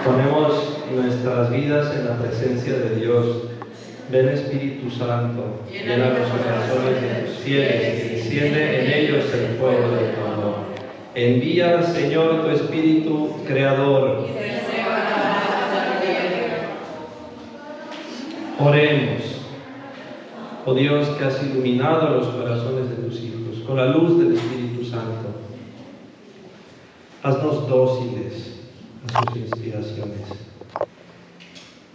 Ponemos nuestras vidas en la presencia de Dios. Ven Espíritu Santo, llena los corazones de tus fieles y enciende en ellos el fuego de tu amor. Envía, Señor, tu Espíritu Creador. Oremos. Oh Dios, que has iluminado los corazones de tus hijos con la luz del Espíritu Santo, haznos dóciles a sus inspiraciones,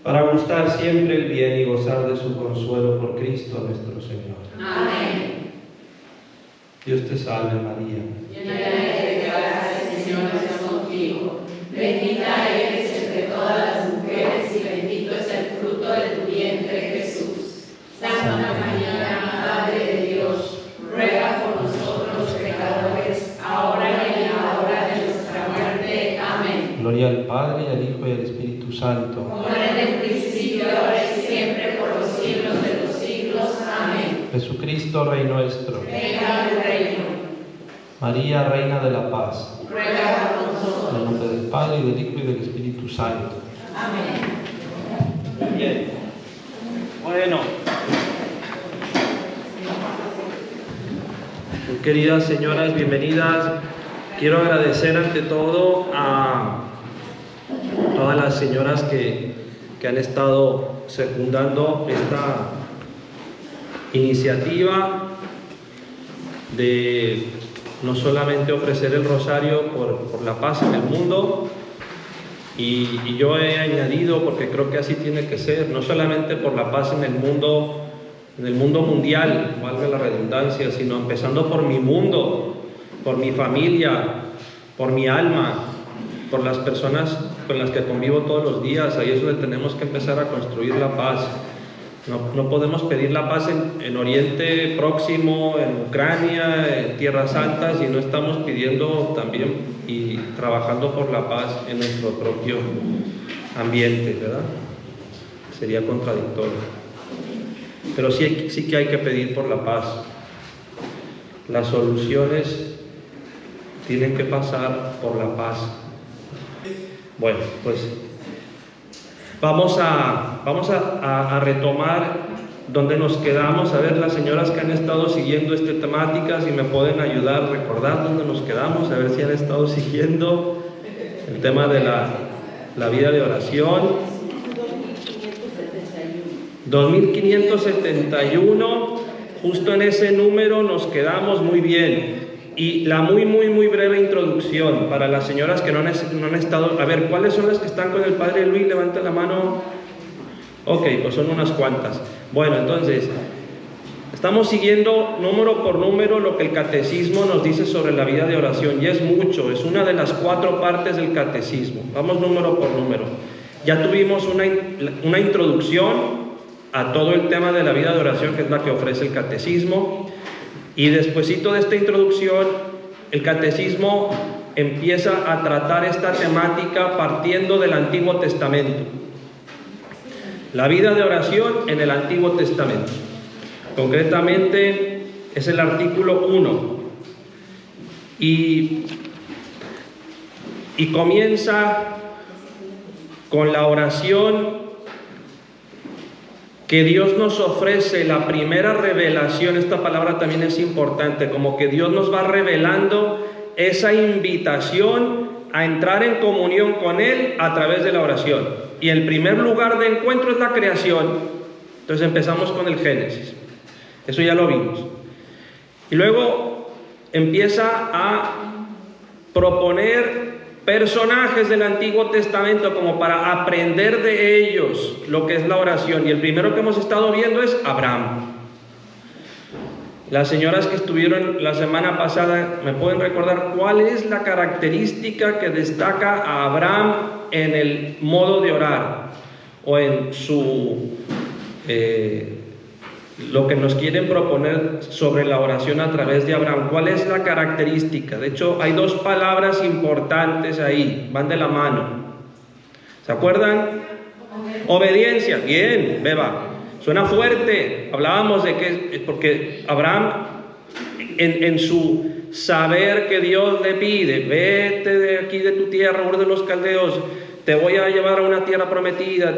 para gustar siempre el bien y gozar de su consuelo por Cristo nuestro Señor. Amén. Dios te salve, María. Llena eres de gracia, el Señor es contigo. Bendita eres entre todas las mujeres y bendito es el fruto de tu vientre, Jesús. Santa María, Madre de Dios, ruega por nosotros pecadores, ahora y en la hora de nuestra muerte. Amén. Gloria al Padre, y al Hijo, y al Espíritu Santo. Como era en el principio, ahora y siempre, por los siglos de los siglos. Amén. Jesucristo, Rey nuestro. Venga tu reino. María, Reina de la Paz. Ruega por En el nosotros. nombre del Padre, y del Hijo, y del Espíritu Santo. Amén. Bien. Bueno. Queridas señoras, bienvenidas. Quiero agradecer ante todo a todas las señoras que han estado secundando esta iniciativa de no solamente ofrecer el rosario por la paz en el mundo, y yo he añadido, porque creo que así tiene que ser, no solamente por la paz en el mundo mundial, valga la redundancia, sino empezando por mi mundo, por mi familia, por mi alma, por las personas con las que convivo todos los días. Ahí es donde tenemos que empezar a construir la paz. No podemos pedir la paz en Oriente Próximo, en Ucrania, en Tierras Altas, y no estamos pidiendo también y trabajando por la paz en nuestro propio ambiente, ¿verdad? Sería contradictorio. Pero sí que hay que pedir por la paz. Las soluciones tienen que pasar por la paz. Bueno, pues vamos a retomar donde nos quedamos. A ver, las señoras que han estado siguiendo esta temática, si me pueden ayudar a recordar dónde nos quedamos, a ver si han estado siguiendo el tema de la vida de oración. 2571, justo en ese número nos quedamos. Muy bien. Y la muy breve introducción para las señoras que no han estado. A ver, ¿cuáles son las que están con el Padre Luis? Levanta la mano. Ok, pues son unas cuantas. Bueno, entonces, estamos siguiendo número por número lo que el catecismo nos dice sobre la vida de oración, y es mucho, es una de las 4 partes del catecismo. Vamos número por número. Ya tuvimos una introducción a todo el tema de la vida de oración, que es la que ofrece el catecismo, y despuesito de esta introducción, el catecismo empieza a tratar esta temática partiendo del Antiguo Testamento. La vida de oración en el Antiguo Testamento. Concretamente es el artículo 1. Y comienza con la oración que Dios nos ofrece, la primera revelación. Esta palabra también es importante, como que Dios nos va revelando esa invitación a entrar en comunión con Él a través de la oración. Y el primer lugar de encuentro es la creación. Entonces empezamos con el Génesis. Eso ya lo vimos. Y luego empieza a proponer personajes del Antiguo Testamento como para aprender de ellos lo que es la oración. Y el primero que hemos estado viendo es Abraham. Las señoras que estuvieron la semana pasada, ¿me pueden recordar cuál es la característica que destaca a Abraham en el modo de orar? O en su lo que nos quieren proponer sobre la oración a través de Abraham. ¿Cuál es la característica? De hecho, hay 2 palabras importantes ahí, van de la mano. ¿Se acuerdan? Obediencia. Bien, beba. Suena fuerte. Hablábamos de que, porque Abraham, en su saber que Dios le pide, vete de aquí de tu tierra, Ur de los Caldeos, te voy a llevar a una tierra prometida,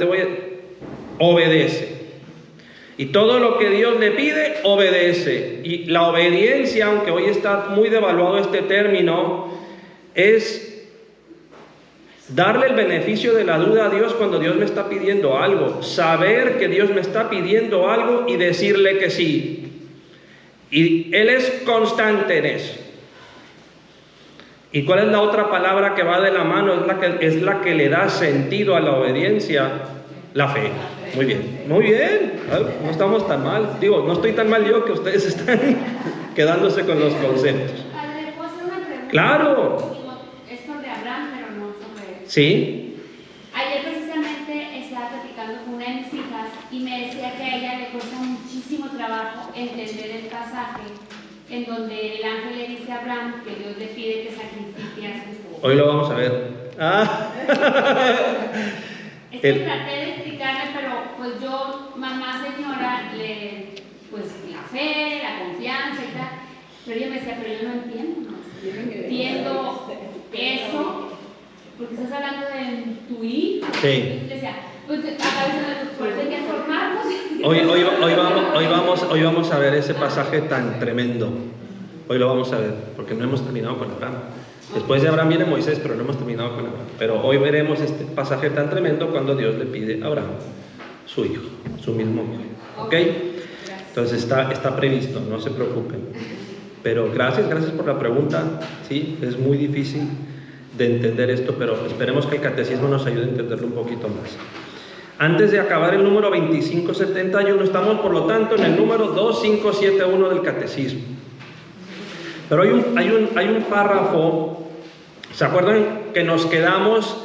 obedece. Y todo lo que Dios le pide, obedece. Y la obediencia, aunque hoy está muy devaluado este término, es darle el beneficio de la duda a Dios cuando Dios me está pidiendo algo. Saber que Dios me está pidiendo algo y decirle que sí. Y Él es constante en eso. ¿Y cuál es la otra palabra que va de la mano? Es la que le da sentido a la obediencia, la fe. Muy bien, muy bien. No estamos tan mal. Digo, no estoy tan mal yo que ustedes están quedándose con los conceptos. Padre, ¿puedo hacer una pregunta? Claro. Es sobre Abraham, pero no sobre... Sí. Ayer precisamente estaba platicando con una de mis hijas y me decía que a ella le cuesta muchísimo trabajo entender el pasaje en donde el ángel le dice a Abraham que Dios le pide que sacrifique a su hijo. Hoy lo vamos a ver. Es que traté de explicarme, pero pues yo, mamá señora, pues la fe, la confianza y tal, pero ella me decía, pero yo no entiendo, ¿no? Yo no entiendo eso, porque estás hablando de tu hijo. Sí. Y le decía, pues por eso hay que formarnos. Hoy vamos a ver ese pasaje tan tremendo. Hoy lo vamos a ver, porque no hemos terminado con Abraham. Después de Abraham viene Moisés, pero no hemos terminado con Abraham. Pero hoy veremos este pasaje tan tremendo cuando Dios le pide a Abraham su hijo, su mismo hijo. ¿Ok? Entonces está previsto, no se preocupen. Pero gracias por la pregunta. Sí, es muy difícil de entender esto, pero esperemos que el catecismo nos ayude a entenderlo un poquito más. Antes de acabar el número 2571, estamos por lo tanto en el número 2571 del catecismo. Pero hay un párrafo, ¿se acuerdan que nos quedamos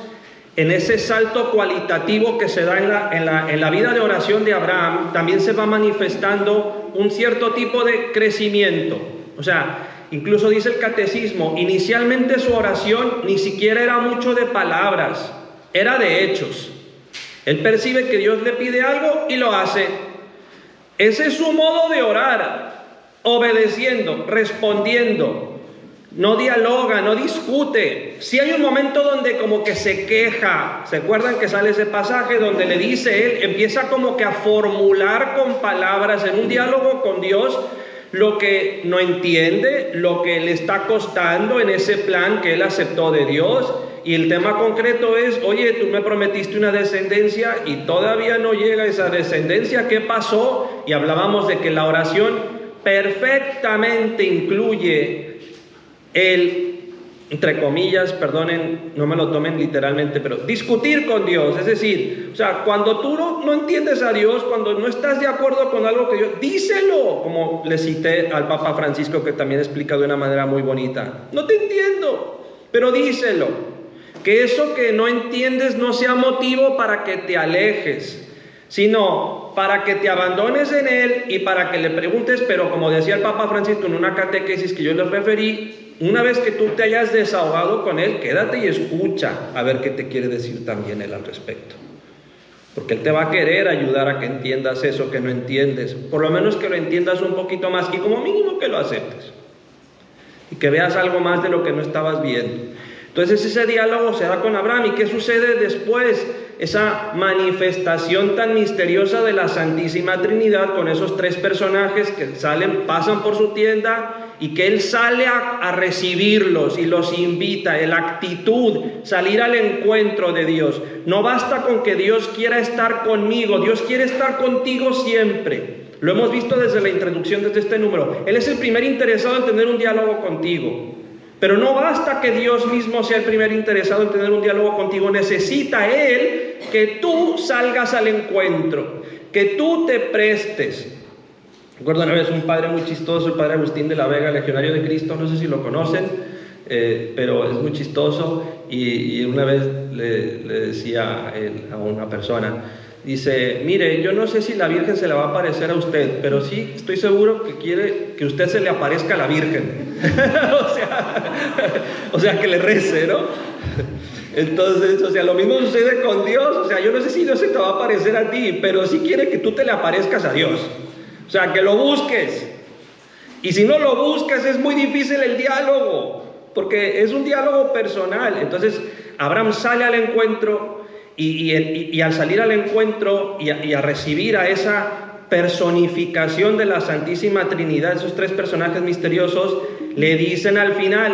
en ese salto cualitativo que se da en la vida de oración de Abraham? También se va manifestando un cierto tipo de crecimiento. O sea, incluso dice el catecismo, inicialmente su oración ni siquiera era mucho de palabras, era de hechos. Él percibe que Dios le pide algo y lo hace. Ese es su modo de orar. Obedeciendo, respondiendo, no dialoga, no discute. Si hay un momento donde como que se queja, ¿se acuerdan que sale ese pasaje donde le dice él, empieza como que a formular con palabras en un diálogo con Dios lo que no entiende, lo que le está costando en ese plan que él aceptó de Dios? Y el tema concreto es, oye, tú me prometiste una descendencia y todavía no llega esa descendencia, ¿qué pasó? Y hablábamos de que la oración perfectamente incluye el, entre comillas, perdonen, no me lo tomen literalmente, pero discutir con Dios. Es decir, o sea, cuando tú no entiendes a Dios, cuando no estás de acuerdo con algo que Dios, díselo, como le cité al Papa Francisco, que también explica de una manera muy bonita. No te entiendo, pero díselo. Que eso que no entiendes no sea motivo para que te alejes, sino para que te abandones en Él y para que le preguntes. Pero como decía el Papa Francisco en una catequesis que yo les referí, una vez que tú te hayas desahogado con Él, quédate y escucha a ver qué te quiere decir también Él al respecto. Porque Él te va a querer ayudar a que entiendas eso que no entiendes, por lo menos que lo entiendas un poquito más y como mínimo que lo aceptes y que veas algo más de lo que no estabas viendo. Entonces ese diálogo se da con Abraham. ¿Y qué sucede después? Esa manifestación tan misteriosa de la Santísima Trinidad con esos tres personajes que pasan por su tienda y que Él sale a recibirlos y los invita. La actitud, salir al encuentro de Dios. No basta con que Dios quiera estar conmigo, Dios quiere estar contigo siempre. Lo hemos visto desde la introducción de este número. Él es el primer interesado en tener un diálogo contigo. Pero no basta que Dios mismo sea el primer interesado en tener un diálogo contigo. Necesita Él que tú salgas al encuentro, que tú te prestes. Recuerdo una vez un padre muy chistoso, el padre Agustín de la Vega, legionario de Cristo, no sé si lo conocen, pero es muy chistoso. Y una vez le decía a una persona, dice, mire, yo no sé si la Virgen se le va a aparecer a usted, pero sí estoy seguro que quiere que usted se le aparezca a la Virgen. o sea, que le rece, ¿no? Entonces, o sea, lo mismo sucede con Dios. O sea, yo no sé si Dios se te va a aparecer a ti, pero sí quiere que tú te le aparezcas a Dios. O sea, que lo busques. Y si no lo buscas, es muy difícil el diálogo. porque es un diálogo personal. Entonces Abraham sale al encuentro y al salir al encuentro y a recibir a esa personificación de la Santísima Trinidad, esos tres personajes misteriosos, le dicen al final,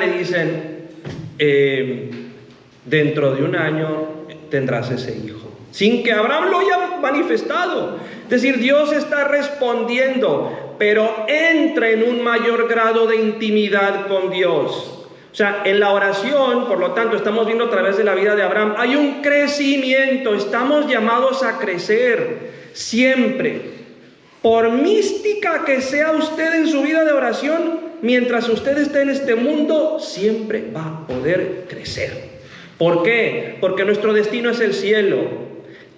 dentro de un año tendrás ese hijo, sin que Abraham lo haya manifestado. Es decir, Dios está respondiendo, pero entra en un mayor grado de intimidad con Dios. O sea, en la oración, por lo tanto, estamos viendo a través de la vida de Abraham, hay un crecimiento, estamos llamados a crecer siempre. Por mística que sea usted en su vida de oración, mientras usted esté en este mundo, siempre va a poder crecer. ¿Por qué? Porque nuestro destino es el cielo.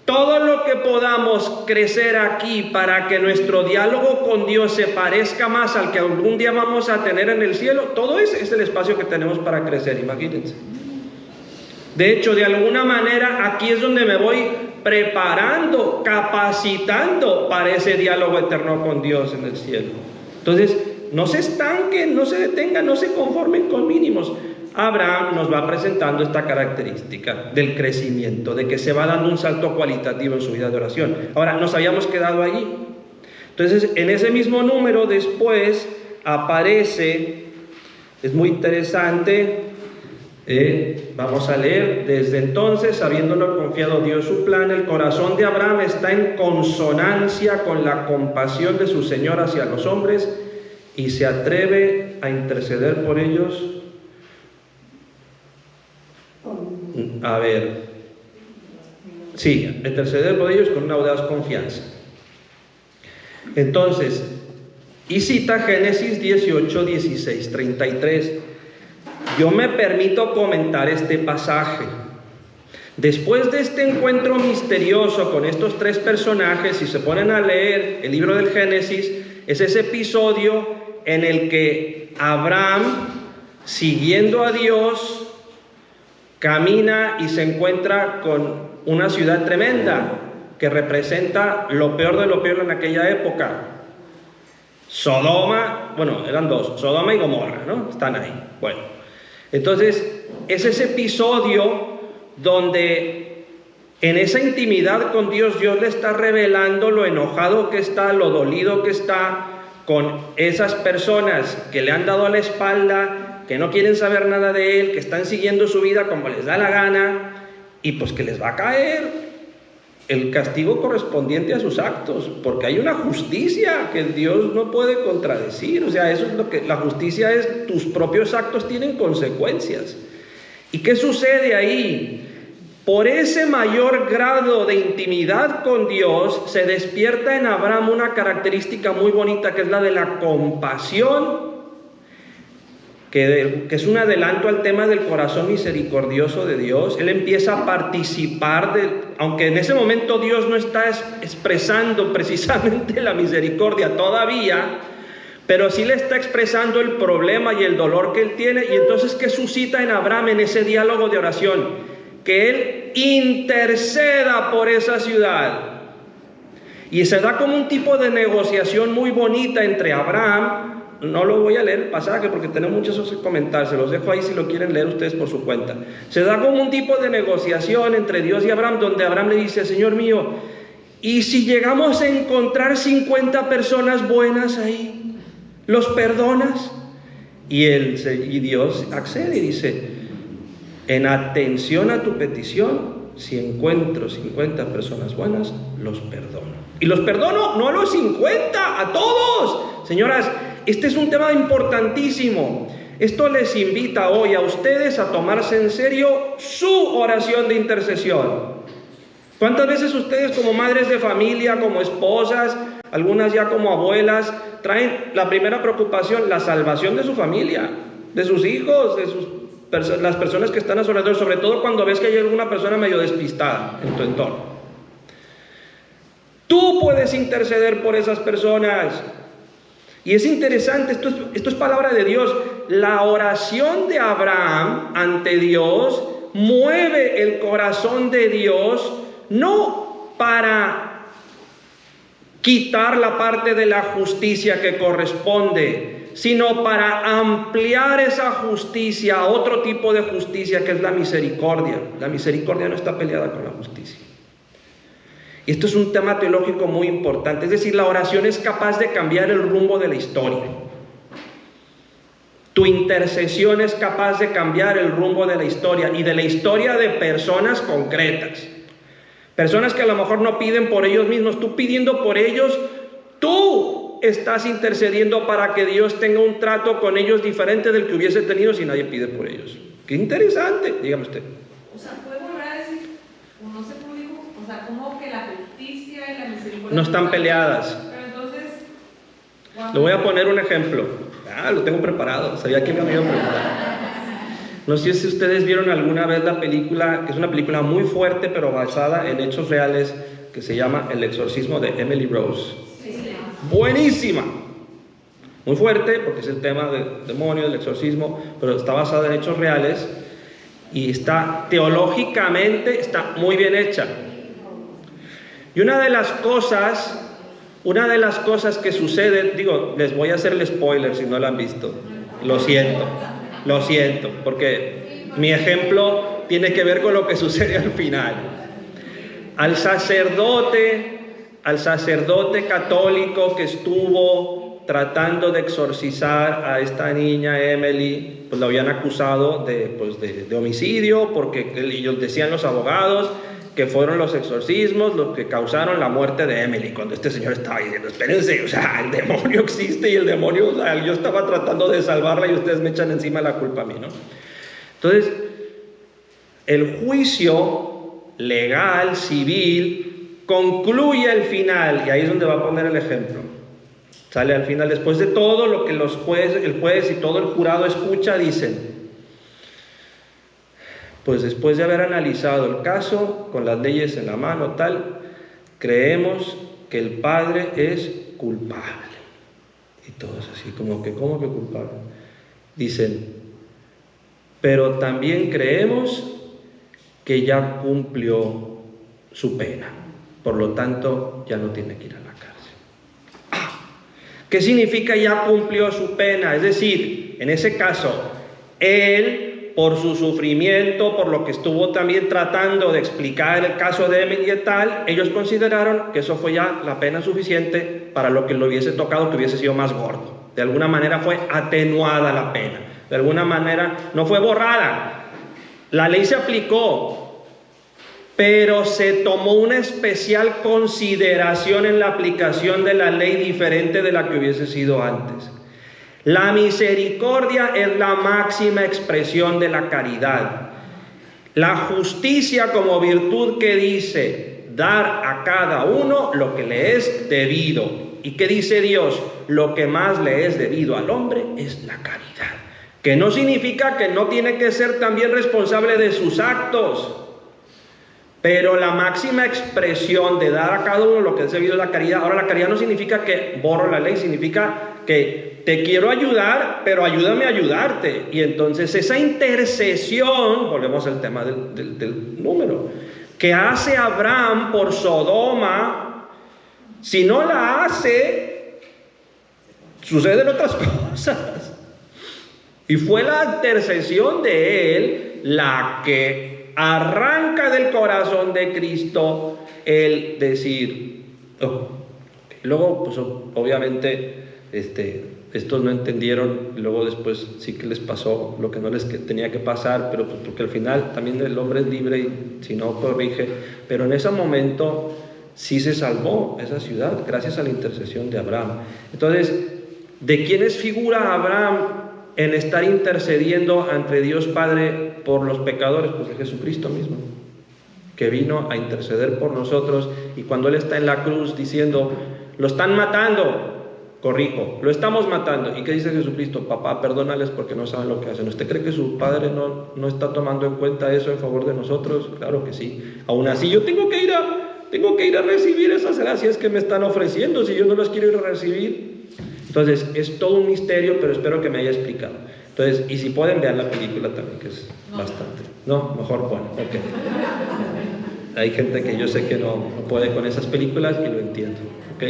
Todo lo que podamos crecer aquí para que nuestro diálogo con Dios se parezca más al que algún día vamos a tener en el cielo, todo ese es el espacio que tenemos para crecer, imagínense. De hecho, de alguna manera, aquí es donde me voy preparando, capacitando para ese diálogo eterno con Dios en el cielo. Entonces, no se estanquen, no se detengan, no se conformen con mínimos. Abraham nos va presentando esta característica del crecimiento, de que se va dando un salto cualitativo en su vida de oración. Ahora, nos habíamos quedado allí. Entonces, en ese mismo número después aparece, es muy interesante, vamos a leer: desde entonces, habiéndolo confiado Dios su plan, el corazón de Abraham está en consonancia con la compasión de su Señor hacia los hombres y se atreve a interceder por ellos. A ver, sí, interceder por ellos con una audaz confianza. Entonces, y cita Génesis 18, 16, 33. Yo me permito comentar este pasaje. Después de este encuentro misterioso con estos tres personajes, si se ponen a leer el libro del Génesis, es ese episodio en el que Abraham, siguiendo a Dios, camina y se encuentra con una ciudad tremenda que representa lo peor de lo peor en aquella época. Sodoma, bueno, eran dos, Sodoma y Gomorra, ¿no? Están ahí. Bueno, entonces es ese episodio donde en esa intimidad con Dios, Dios le está revelando lo enojado que está, lo dolido que está con esas personas que le han dado a la espalda, que no quieren saber nada de él, que están siguiendo su vida como les da la gana, y pues que les va a caer el castigo correspondiente a sus actos, porque hay una justicia que Dios no puede contradecir. O sea, eso es lo que la justicia es: tus propios actos tienen consecuencias. ¿Y qué sucede ahí? Por ese mayor grado de intimidad con Dios, se despierta en Abraham una característica muy bonita, que es la de la compasión, que es un adelanto al tema del corazón misericordioso de Dios. Él empieza a participar aunque en ese momento Dios no está expresando precisamente la misericordia todavía, pero sí le está expresando el problema y el dolor que él tiene. Y entonces, ¿qué suscita en Abraham en ese diálogo de oración? Que él interceda por esa ciudad. Y se da como un tipo de negociación muy bonita entre Abraham. No lo voy a leer el pasaje porque tenemos muchos cosas que comentar, se los dejo ahí si lo quieren leer ustedes por su cuenta. Se da como un tipo de negociación entre Dios y Abraham, donde Abraham le dice: Señor mío, ¿y si llegamos a encontrar 50 personas buenas ahí? ¿Los perdonas? Y Dios accede y dice: en atención a tu petición, si encuentro 50 personas buenas, los perdono. Y los perdono no a los 50, a todos. Señoras, este es un tema importantísimo. Esto les invita hoy a ustedes a tomarse en serio su oración de intercesión. ¿Cuántas veces ustedes, como madres de familia, como esposas, algunas ya como abuelas, traen la primera preocupación, la salvación de su familia, de sus hijos, de las personas que están a su alrededor, sobre todo cuando ves que hay alguna persona medio despistada en tu entorno? Tú puedes interceder por esas personas. Y es interesante, esto es palabra de Dios. La oración de Abraham ante Dios mueve el corazón de Dios, no para quitar la parte de la justicia que corresponde, sino para ampliar esa justicia a otro tipo de justicia que es la misericordia. La misericordia no está peleada con la justicia. Y esto es un tema teológico muy importante, es decir, la oración es capaz de cambiar el rumbo de la historia. Tu intercesión es capaz de cambiar el rumbo de la historia y de la historia de personas concretas. Personas que a lo mejor no piden por ellos mismos, tú pidiendo por ellos, tú estás intercediendo para que Dios tenga un trato con ellos diferente del que hubiese tenido si nadie pide por ellos. ¡Qué interesante! Dígame usted. O sea, ¿puedo orar así? O no sé cómo digo. O sea, como que la justicia y la misericordia No están peleadas. Pero entonces... Le voy a poner un ejemplo. Lo tengo preparado. Sabía que me iba a preguntar. No sé si ustedes vieron alguna vez la película, que es una película muy fuerte, pero basada en hechos reales, que se llama El exorcismo de Emily Rose. Buenísima. Muy fuerte, porque es el tema del demonio, del exorcismo, pero está basada en hechos reales y está teológicamente, está muy bien hecha. Y una de las cosas que sucede, digo, les voy a hacer el spoiler si no lo han visto. Lo siento, porque mi ejemplo tiene que ver con lo que sucede al final. Al sacerdote católico que estuvo tratando de exorcizar a esta niña Emily, pues lo habían acusado de homicidio, porque ellos decían, los abogados, que fueron los exorcismos los que causaron la muerte de Emily, cuando este señor estaba diciendo, espérense, o sea, el demonio existe y el demonio, o sea, yo estaba tratando de salvarla y ustedes me echan encima la culpa a mí, ¿no? Entonces, el juicio legal, civil, concluye al final, y ahí es donde va a poner el ejemplo. Sale al final, después de todo lo que el juez y todo el jurado escucha, dicen, pues después de haber analizado el caso, con las leyes en la mano, creemos que el padre es culpable. Y todos así, como que, ¿cómo que culpable? Dicen, pero también creemos que ya cumplió su pena, por lo tanto ya no tiene que ir a la cárcel. ¿Qué significa ya cumplió su pena? Es decir, en ese caso, él, por su sufrimiento, por lo que estuvo también tratando de explicar el caso de Emily y tal, ellos consideraron que eso fue ya la pena suficiente para lo que le hubiese tocado, que hubiese sido más gordo. De alguna manera fue atenuada la pena, de alguna manera no fue borrada. La ley se aplicó, pero se tomó una especial consideración en la aplicación de la ley diferente de la que hubiese sido antes. La misericordia es la máxima expresión de la caridad. La justicia como virtud que dice dar a cada uno lo que le es debido. ¿Y qué dice Dios? Lo que más le es debido al hombre es la caridad. Que no significa que no tiene que ser también responsable de sus actos. Pero la máxima expresión de dar a cada uno lo que es debido a la caridad. Ahora, la caridad no significa que borro la ley, significa que te quiero ayudar, pero ayúdame a ayudarte. Y entonces esa intercesión, volvemos al tema del número, que hace Abraham por Sodoma, si no la hace, suceden otras cosas. Y fue la intercesión de él la que arranca del corazón de Cristo el decir, oh. Luego, pues obviamente, estos no entendieron, y luego después sí que les pasó lo que no les tenía que pasar, pero pues porque al final también el hombre es libre y si no corrige, pero en ese momento sí se salvó esa ciudad gracias a la intercesión de Abraham. Entonces, ¿de quién es figura Abraham en estar intercediendo ante Dios Padre por los pecadores? Pues de Jesucristo mismo, que vino a interceder por nosotros, y cuando Él está en la cruz diciendo, lo están matando, corrijo, lo estamos matando. ¿Y qué dice Jesucristo? Papá, perdónales porque no saben lo que hacen. ¿Usted cree que su Padre no está tomando en cuenta eso en favor de nosotros? Claro que sí. Aún así yo tengo que ir a recibir esas gracias que me están ofreciendo, si yo no las quiero ir a recibir. Entonces es todo un misterio, pero espero que me haya explicado. Entonces, y si pueden ver la película también, que es bastante. No, mejor bueno, ok. Hay gente que yo sé que no puede con esas películas y lo entiendo, ok.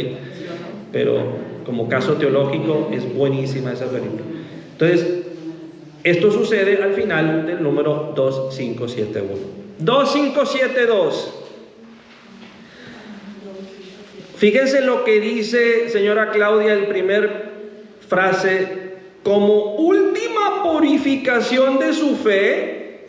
Pero como caso teológico es buenísima esa película. Entonces, esto sucede al final del número 2571. 2572. Fíjense lo que dice, señora Claudia, el primer frase: como última purificación de su fe,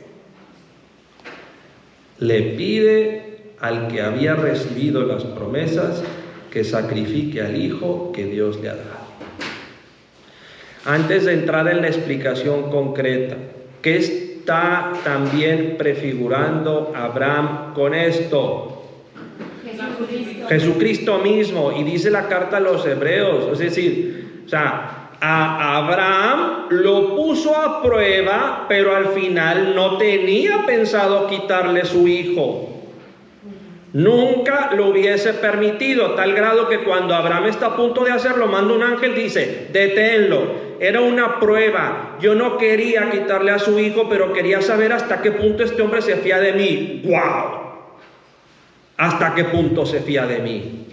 le pide al que había recibido las promesas que sacrifique al hijo que Dios le ha dado. Antes de entrar en la explicación concreta, ¿qué está también prefigurando Abraham con esto? Jesucristo mismo. Y dice la carta a los hebreos, es decir, a Abraham lo puso a prueba, pero al final no tenía pensado quitarle su hijo. Nunca lo hubiese permitido, a tal grado que cuando Abraham está a punto de hacerlo, manda un ángel, dice: deténlo. Era una prueba. Yo no quería quitarle a su hijo, pero quería saber hasta qué punto este hombre se fía de mí. ¡Wow! ¿Hasta qué punto se fía de mí?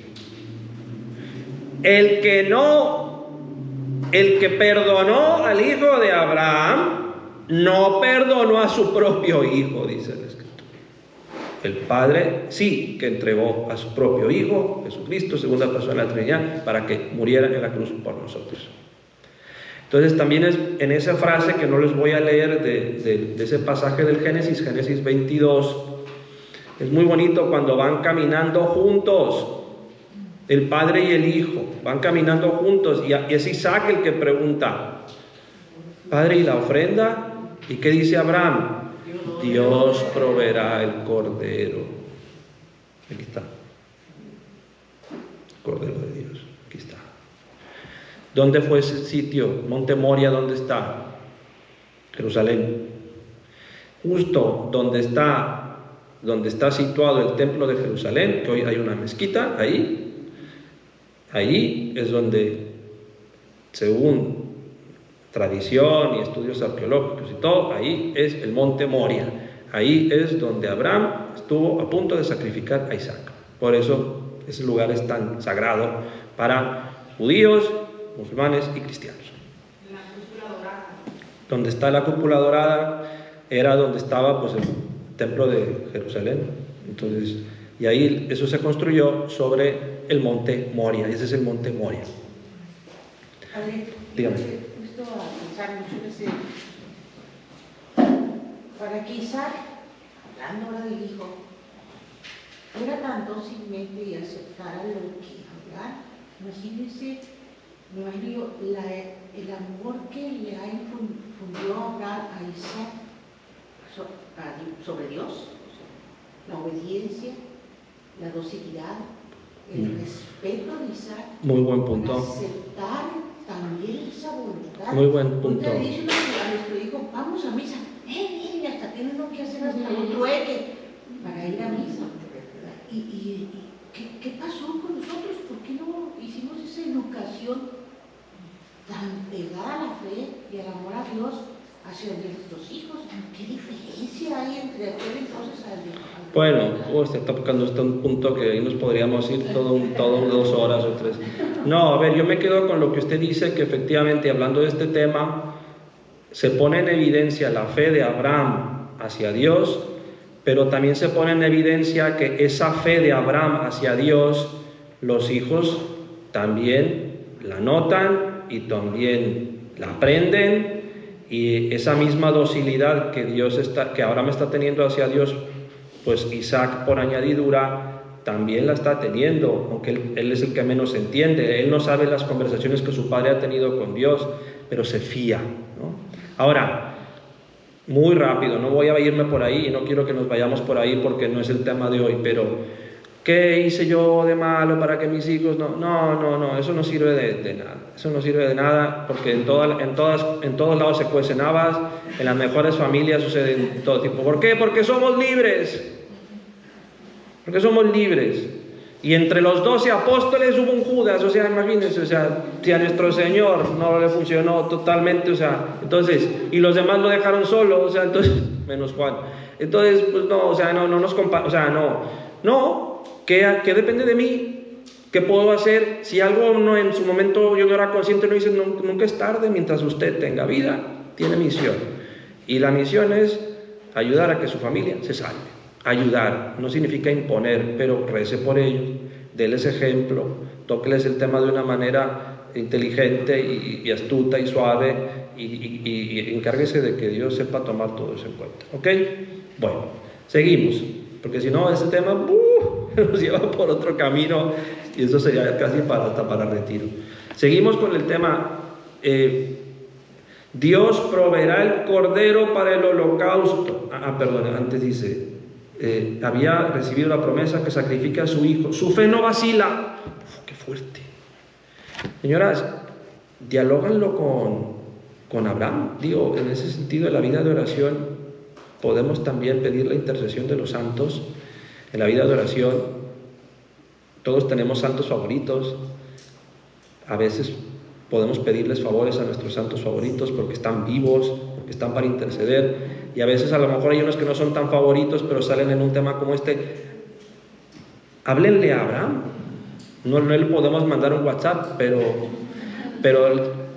El que perdonó al hijo de Abraham, no perdonó a su propio hijo, dice la Escritura. El Padre sí que entregó a su propio hijo, Jesucristo, segunda persona de la Trinidad, para que muriera en la cruz por nosotros. Entonces también es en esa frase que no les voy a leer de ese pasaje del Génesis 22, es muy bonito cuando van caminando juntos, el padre y el hijo, van caminando juntos, y es Isaac el que pregunta: Padre, ¿y la ofrenda? ¿Y qué dice Abraham? Dios proveerá el cordero. Aquí está, el cordero de Dios, aquí está. ¿Dónde fue ese sitio? Monte Moria, ¿dónde está? Jerusalén. Justo donde está situado el templo de Jerusalén, que hoy hay una mezquita, ahí es donde, según tradición y estudios arqueológicos y todo, ahí es el monte Moria. Ahí es donde Abraham estuvo a punto de sacrificar a Isaac. Por eso ese lugar es tan sagrado para judíos, musulmanes y cristianos. La cúpula dorada. Donde está la cúpula dorada era donde estaba pues el templo de Jerusalén. Entonces, y ahí eso se construyó sobre el monte Moria. Ese es el monte Moria. Padre, dígame. Justo a pensar mucho en ese, para que Isaac, hablando ahora del hijo, fuera tan dócilmente y aceptara lo que hablar. Imagínense, me imagino el amor que le ha infundido Abraham a Isaac sobre Dios, la obediencia, la docilidad, el respeto de Isaac. Muy buen punto. Aceptar también esa voluntad. Muy buen punto. Usted dice a nuestro hijo: vamos a misa. Hasta tiene uno que hacer hasta un trueque para ir a misa. ¿Y qué pasó con nosotros? ¿Por qué no hicimos esa educación tan pegada a la fe y al amor a Dios hacia nuestros hijos? ¿Qué diferencia hay entre aquel entonces al de? Bueno, usted está tocando hasta un punto que ahí nos podríamos ir todo 2 horas o 3. No, a ver, yo me quedo con lo que usted dice, que efectivamente, hablando de este tema, se pone en evidencia la fe de Abraham hacia Dios, pero también se pone en evidencia que esa fe de Abraham hacia Dios, los hijos también la notan y también la aprenden, y esa misma docilidad que Abraham está teniendo hacia Dios, pues Isaac por añadidura también la está teniendo, aunque él es el que menos entiende. Él no sabe las conversaciones que su padre ha tenido con Dios, pero se fía, ¿no? Ahora, muy rápido, no voy a irme por ahí y no quiero que nos vayamos por ahí porque no es el tema de hoy, pero ¿qué hice yo de malo para que mis hijos no, eso no sirve de nada. Eso no sirve de nada, porque en todos lados se cuecen habas, en las mejores familias suceden todo tipo. ¿Por qué? Porque somos libres. Porque somos libres. Y entre los 12 apóstoles hubo un Judas, o sea, imagínense, o sea, si a nuestro Señor no le funcionó totalmente, o sea, entonces, y los demás lo dejaron solo, o sea, entonces, menos Juan. Entonces, pues no, o sea, no nos compa, o sea, no, ¿qué depende de mí? ¿Qué puedo hacer? Si algo no, en su momento yo no era consciente, no dice, nunca es tarde, mientras usted tenga vida, tiene misión. Y la misión es ayudar a que su familia se salve. Ayudar, no significa imponer, pero rece por ellos, déles ejemplo, tóqueles el tema de una manera inteligente y astuta y suave, y encárguese de que Dios sepa tomar todo eso en cuenta. ¿Ok? Bueno, seguimos, porque si no, ese tema nos lleva por otro camino, y eso sería casi hasta para retiro. Seguimos con el tema. Dios proveerá el cordero para el holocausto. Perdón, antes dice, había recibido la promesa que sacrifique a su hijo. Su fe no vacila. ¡Qué fuerte! Señoras, dialóganlo con Abraham. Digo, en ese sentido, en la vida de oración, podemos también pedir la intercesión de los santos. En la vida de oración, todos tenemos santos favoritos. A veces podemos pedirles favores a nuestros santos favoritos porque están vivos, porque están para interceder, y a veces a lo mejor hay unos que no son tan favoritos, pero salen en un tema como este. Háblenle a Abraham. No le podemos mandar un WhatsApp, pero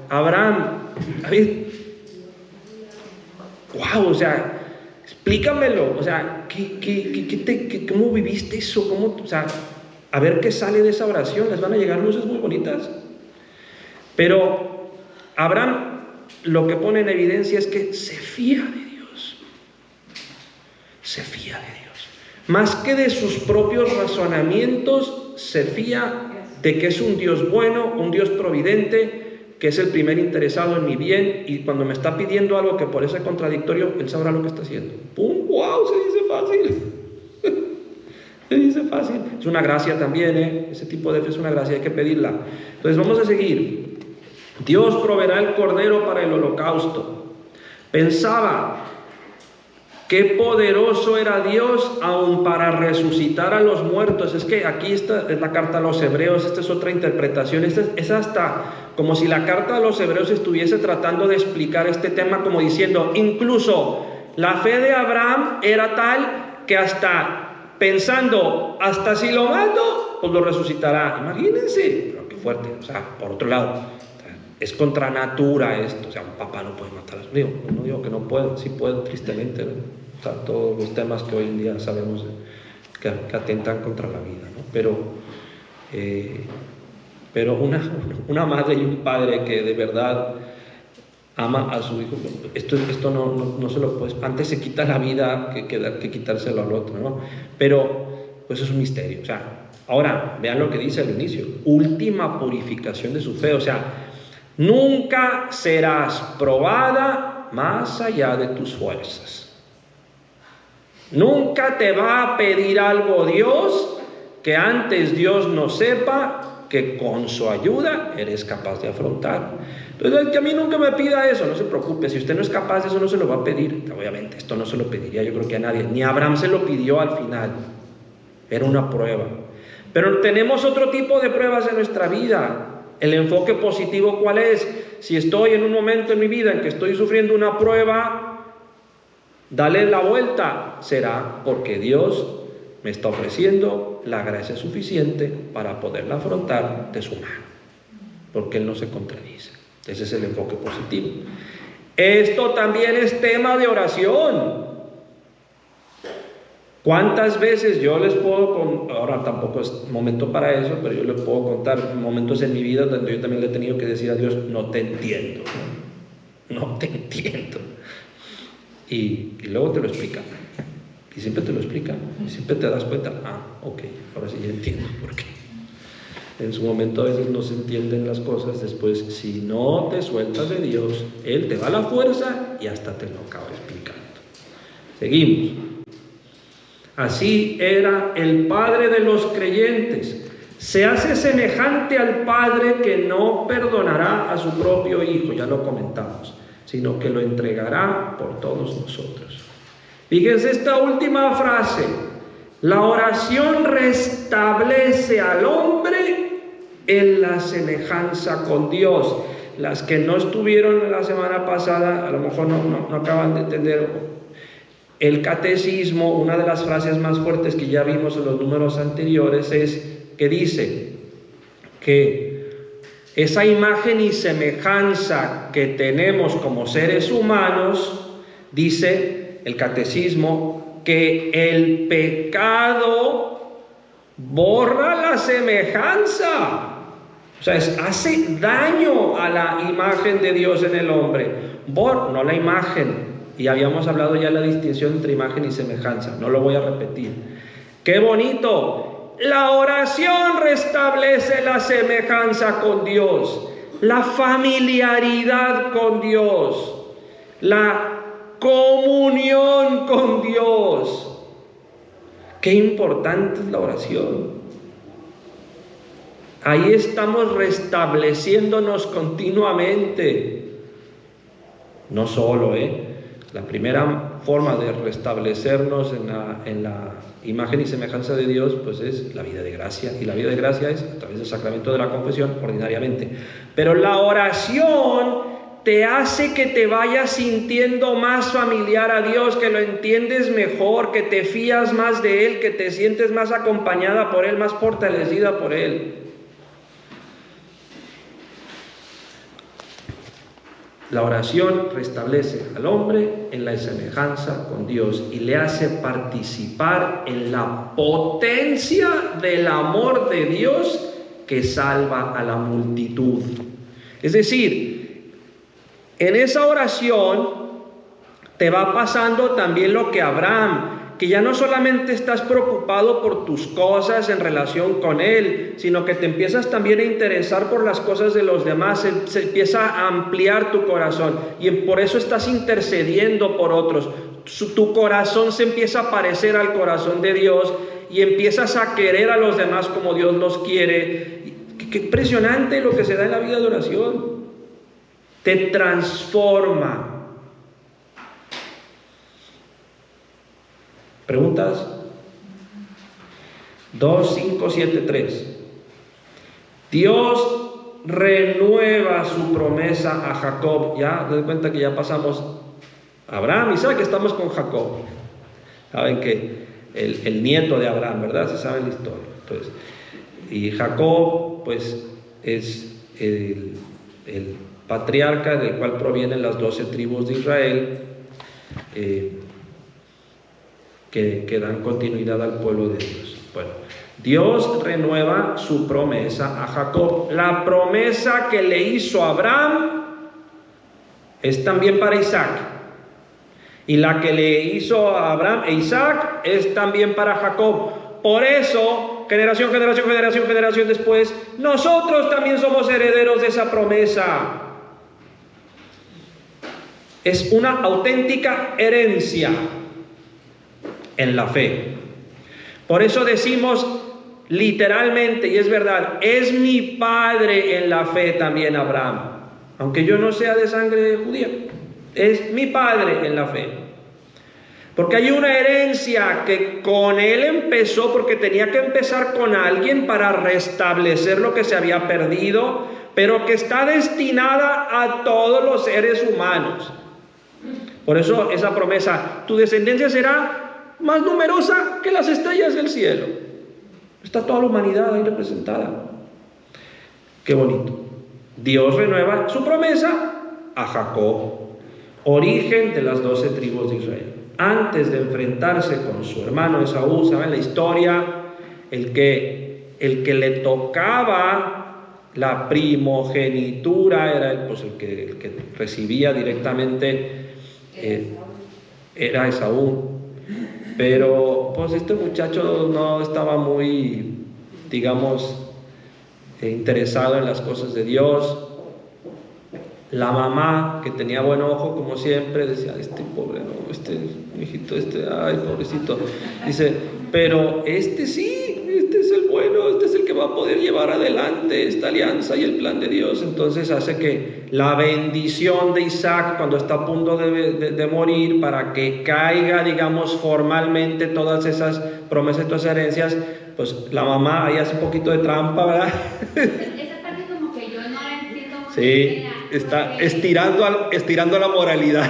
Abraham, David, wow, o sea, explícamelo, o sea, ¿cómo viviste eso? O sea, a ver qué sale de esa oración. Les van a llegar luces muy bonitas. Pero Abraham lo que pone en evidencia es que se fía de Dios. Se fía de Dios. Más que de sus propios razonamientos, se fía de que es un Dios bueno, un Dios providente, que es el primer interesado en mi bien, y cuando me está pidiendo algo que por eso es contradictorio, Él sabrá lo que está haciendo. ¡Pum! ¡Wow! Se dice fácil. Se dice fácil. Es una gracia también, Ese tipo de fe es una gracia, hay que pedirla. Entonces vamos a seguir. Dios proveerá el cordero para el holocausto. Pensaba, qué poderoso era Dios aún para resucitar a los muertos. Es que aquí esta es la carta a los hebreos, esta es otra interpretación. Es hasta como si la carta a los hebreos estuviese tratando de explicar este tema como diciendo, incluso la fe de Abraham era tal que hasta pensando, hasta si lo mato, pues lo resucitará. Imagínense, pero qué fuerte. O sea, por otro lado, es contra natura esto. O sea, un papá no puede matar a su hijo. No digo que no puede, sí puede, tristemente, ¿no? O sea, todos los temas que hoy en día sabemos que atentan contra la vida, ¿no? Pero una madre y un padre que de verdad ama a su hijo, esto no se lo puede. Antes se quita la vida que quitárselo al otro, ¿no? Pero pues es un misterio. O sea, ahora vean lo que dice al inicio: última purificación de su fe. O sea, nunca serás probada más allá de tus fuerzas. Nunca te va a pedir algo Dios que antes Dios no sepa que con su ayuda eres capaz de afrontar. Entonces, que a mí nunca me pida eso, no se preocupe. Si usted no es capaz de eso, no se lo va a pedir. Obviamente, esto no se lo pediría yo creo que a nadie. Ni Abraham se lo pidió al final. Era una prueba. Pero tenemos otro tipo de pruebas en nuestra vida. El enfoque positivo, ¿cuál es? Si estoy en un momento en mi vida en que estoy sufriendo una prueba, dale la vuelta. Será porque Dios me está ofreciendo la gracia suficiente para poderla afrontar de su mano, porque Él no se contradice. Ese es el enfoque positivo. Esto también es tema de oración. ¿Cuántas veces yo les puedo, ahora tampoco es momento para eso, pero yo les puedo contar momentos en mi vida donde yo también le he tenido que decir a Dios, no te entiendo, no te entiendo. Y luego te lo explica. Y siempre te lo explica. Y siempre te das cuenta, ok, ahora sí ya entiendo por qué. En su momento a veces no se entienden las cosas. Después, si no te sueltas de Dios, Él te da la fuerza y hasta te lo acaba explicando. Seguimos. Así era el Padre de los creyentes. Se hace semejante al Padre que no perdonará a su propio Hijo, ya lo comentamos, sino que lo entregará por todos nosotros. Fíjense esta última frase: la oración restablece al hombre en la semejanza con Dios. Las que no estuvieron la semana pasada, a lo mejor no acaban de entender el catecismo. Una de las frases más fuertes que ya vimos en los números anteriores es que dice: que esa imagen y semejanza que tenemos como seres humanos, dice el catecismo, que el pecado borra la semejanza. O sea, hace daño a la imagen de Dios en el hombre. No la imagen. Y habíamos hablado ya de la distinción entre imagen y semejanza. No lo voy a repetir. ¡Qué bonito! La oración restablece la semejanza con Dios, la familiaridad con Dios, la comunión con Dios. ¡Qué importante es la oración! Ahí estamos restableciéndonos continuamente. No solo, la primera forma de restablecernos en la imagen y semejanza de Dios, pues es la vida de gracia. Y la vida de gracia es a través del sacramento de la confesión ordinariamente. Pero la oración te hace que te vayas sintiendo más familiar a Dios, que lo entiendes mejor, que te fías más de Él, que te sientes más acompañada por Él, más fortalecida por Él. La oración restablece al hombre en la semejanza con Dios y le hace participar en la potencia del amor de Dios que salva a la multitud. Es decir, en esa oración te va pasando también lo que Abraham, que ya no solamente estás preocupado por tus cosas en relación con Él, sino que te empiezas también a interesar por las cosas de los demás, se empieza a ampliar tu corazón y por eso estás intercediendo por otros. Tu corazón se empieza a parecer al corazón de Dios y empiezas a querer a los demás como Dios los quiere. Qué impresionante lo que se da en la vida de oración. Te transforma. ¿Preguntas? 2, 5, 7, 3. Dios renueva su promesa a Jacob. Ya, te das cuenta que ya pasamos Abraham, Isaac, estamos con Jacob. Saben que el nieto de Abraham, ¿verdad? Se sabe la historia. Entonces, y Jacob, pues, es el patriarca del cual provienen las 12 tribus de Israel. Que dan continuidad al pueblo de Dios. Bueno, Dios renueva su promesa a Jacob. La promesa que le hizo a Abraham es también para Isaac. Y la que le hizo a Abraham e Isaac es también para Jacob. Por eso, generación después, nosotros también somos herederos de esa promesa. Es una auténtica herencia en la fe. Por eso decimos literalmente, y es verdad, es mi padre en la fe también Abraham, aunque yo no sea de sangre judía, es mi padre en la fe. Porque hay una herencia que con él empezó, porque tenía que empezar con alguien para restablecer lo que se había perdido, pero que está destinada a todos los seres humanos. Por eso esa promesa, tu descendencia será más numerosa que las estrellas del cielo. Está toda la humanidad ahí representada. Qué bonito. Dios renueva su promesa a Jacob, origen de las 12 tribus de Israel. Antes de enfrentarse con su hermano Esaú, ¿saben la historia? El que le tocaba la primogenitura era el que recibía directamente, era Esaú. Pero pues este muchacho no estaba muy, digamos, interesado en las cosas de Dios. La mamá, que tenía buen ojo como siempre, decía, este pobre, no, este hijito, ay, pobrecito. Dice, pero este sí, este es el bueno, este es el que va a poder llevar adelante esta alianza y el plan de Dios. Entonces hace que la bendición de Isaac, cuando está a punto de morir, para que caiga, digamos, formalmente todas esas promesas y todas esas herencias, pues la mamá ahí hace un poquito de trampa, ¿verdad? Esa parte como que yo no la entiendo muy Sí, bien, está estirando la moralidad.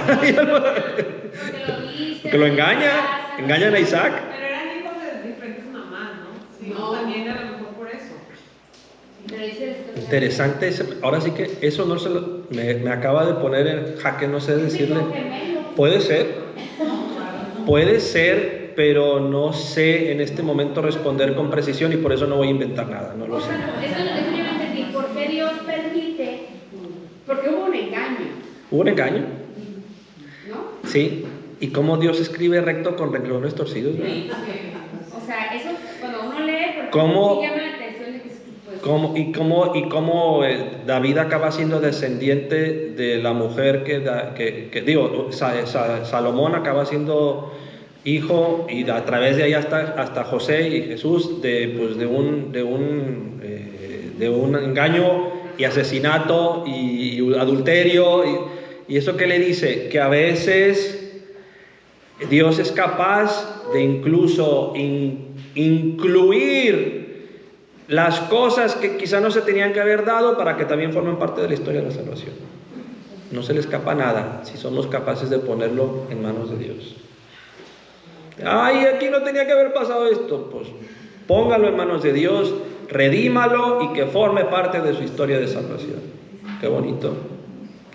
Que lo engañan a Isaac. Pero eran hijos de diferentes mamás, ¿no? Sí, no, también a lo mejor por eso. Pero dice, Interesante, ahora sí que eso no se lo, me acaba de poner en jaque, no sé decirle. Puede ser, pero no sé en este momento responder con precisión y por eso no voy a inventar nada, no lo sé. Eso yo no entendí. ¿Por qué Dios permite? Porque hubo un engaño. ¿Hubo un engaño? ¿No? Sí. ¿Y cómo Dios escribe recto con renglones torcidos? ¿Verdad? O sea, eso cuando uno lee, porque ¿Cómo? sí llama la atención de que pues, ¿Cómo David acaba siendo descendiente de la mujer Salomón acaba siendo hijo y a través de ahí hasta José y Jesús de un engaño y asesinato y adulterio y eso que le dice que a veces Dios es capaz de incluso incluir las cosas que quizá no se tenían que haber dado para que también formen parte de la historia de la salvación. No se le escapa nada si somos capaces de ponerlo en manos de Dios. Ay, aquí no tenía que haber pasado esto. Pues póngalo en manos de Dios, redímalo y que forme parte de su historia de salvación. Qué bonito.